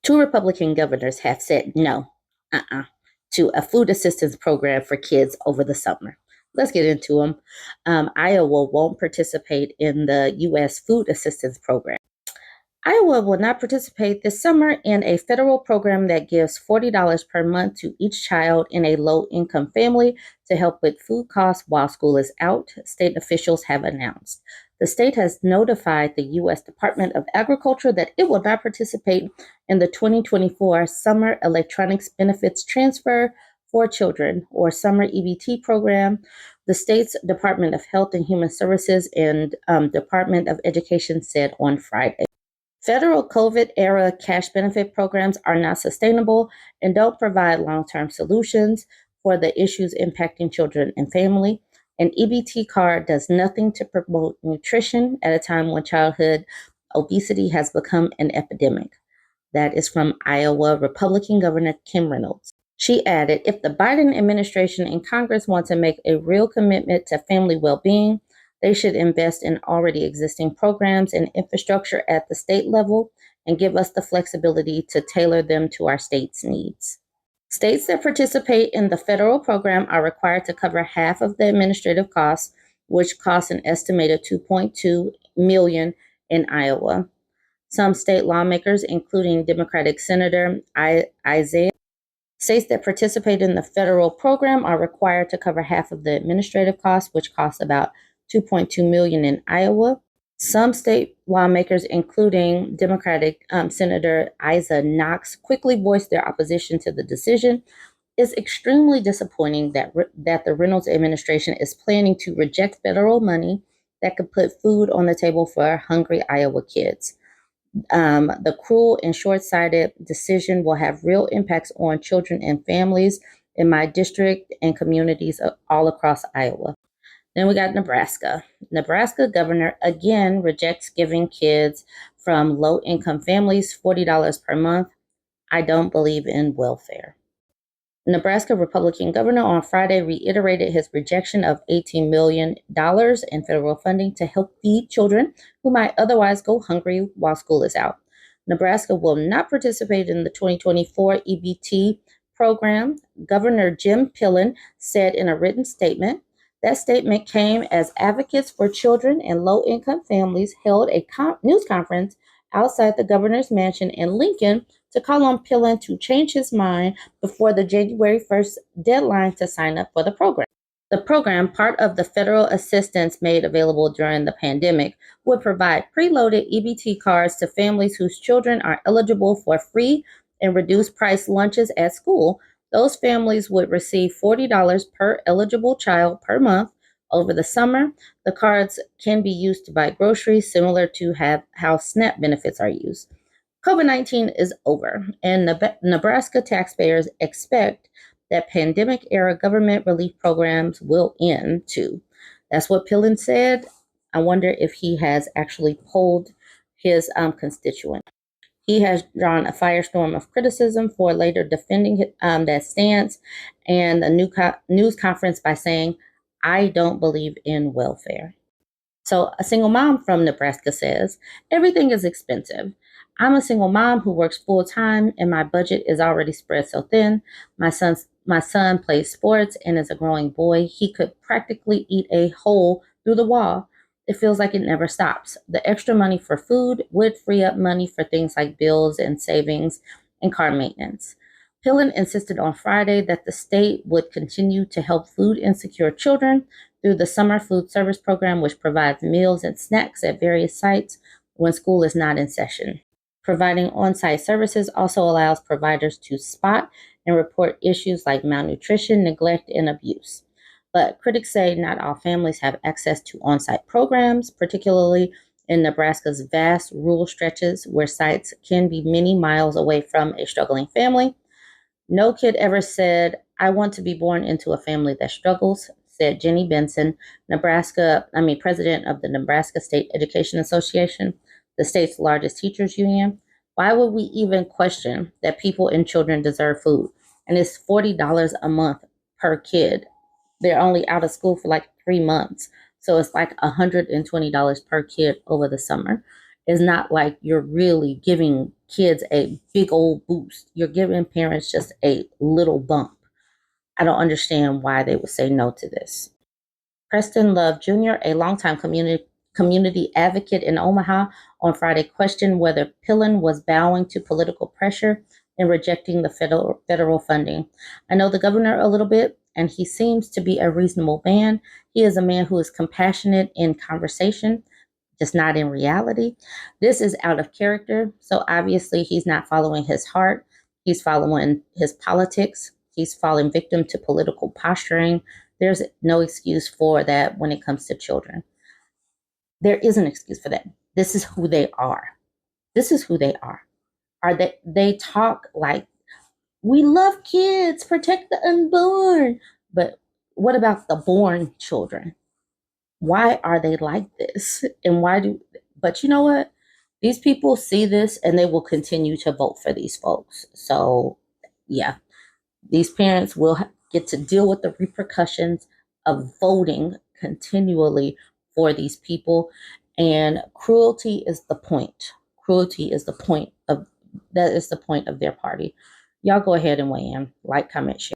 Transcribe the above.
Two Republican governors have said no to a food assistance program for kids over the summer. Let's get into them. Iowa won't participate in the U.S. food assistance program. Iowa will not participate this summer in a federal program that gives $40 per month to each child in a low income family to help with food costs while school is out, state officials have announced. The state has notified the U.S. Department of Agriculture that it will not participate in the 2024 Summer Electronics Benefits Transfer for Children, or Summer EBT program. The state's Department of Health and Human Services and Department of Education said on Friday. Federal COVID-era cash benefit programs are not sustainable and don't provide long-term solutions for the issues impacting children and family. An EBT card does nothing to promote nutrition at a time when childhood obesity has become an epidemic. That is from Iowa Republican Governor Kim Reynolds. She added, if the Biden administration and Congress want to make a real commitment to family well-being, they should invest in already existing programs and infrastructure at the state level and give us the flexibility to tailor them to our state's needs. States that participate in the federal program are required to cover half of the administrative costs, which costs an estimated $2.2 million in Iowa. Some state lawmakers, including Democratic Senator Isaiah, states that participate in the federal program are required to cover half of the administrative costs, which costs about $2.2 million in Iowa. Some state lawmakers, including Democratic Senator Isa Knox, quickly voiced their opposition to the decision. It's extremely disappointing that the Reynolds administration is planning to reject federal money that could put food on the table for hungry Iowa kids. The cruel and short-sighted decision will have real impacts on children and families in my district and communities all across Iowa. Then we got Nebraska. Nebraska governor again rejects giving kids from low-income families $40 per month. I don't believe in welfare. Nebraska Republican governor on Friday reiterated his rejection of $18 million in federal funding to help feed children who might otherwise go hungry while school is out. Nebraska will not participate in the 2024 EBT program, Governor Jim Pillen said in a written statement. That statement came as advocates for children and low-income families held a news conference outside the governor's mansion in Lincoln to call on Pillen to change his mind before the January 1st deadline to sign up for the program. The program, part of the federal assistance made available during the pandemic, would provide preloaded EBT cards to families whose children are eligible for free and reduced price lunches at school. Those families would receive $40 per eligible child per month. Over the summer, the cards can be used to buy groceries, similar to how SNAP benefits are used. COVID-19 is over, and Nebraska taxpayers expect that pandemic-era government relief programs will end too. That's what Pillen said. I wonder if he has actually polled his constituents. He has drawn a firestorm of criticism for later defending that stance and a news conference by saying, I don't believe in welfare. So a single mom from Nebraska says, everything is expensive. I'm a single mom who works full time and my budget is already spread so thin. My son plays sports and is a growing boy. He could practically eat a hole through the wall. It feels like it never stops. The extra money for food would free up money for things like bills and savings and car maintenance. Pillen insisted on Friday that the state would continue to help food insecure children through the Summer Food Service Program, which provides meals and snacks at various sites when school is not in session. Providing on-site services also allows providers to spot and report issues like malnutrition, neglect, and abuse. But critics say not all families have access to on-site programs, particularly in Nebraska's vast rural stretches where sites can be many miles away from a struggling family. No kid ever said, I want to be born into a family that struggles, said Jenny Benson, president of the Nebraska State Education Association, the state's largest teachers union. Why would we even question that people and children deserve food? And it's $40 a month per kid. They're only out of school for like 3 months. So it's like $120 per kid over the summer. It's not like you're really giving kids a big old boost. You're giving parents just a little bump. I don't understand why they would say no to this. Preston Love Jr., a longtime community advocate in Omaha, on Friday questioned whether Pillen was bowing to political pressure and rejecting the federal funding. I know the governor a little bit, and he seems to be a reasonable man. He is a man who is compassionate in conversation, just not in reality. This is out of character. So obviously, he's not following his heart. He's following his politics. He's falling victim to political posturing. There's no excuse for that when it comes to children. There is an excuse for that. This is who they are. This is who they are. They talk like, we love kids, protect the unborn. But what about the born children? Why are they like this? And but you know what? These people see this and they will continue to vote for these folks. So, yeah, these parents will get to deal with the repercussions of voting continually for these people. And cruelty is the point. Cruelty is the point of that is the point of their party. Y'all go ahead and weigh in. Like, comment, share.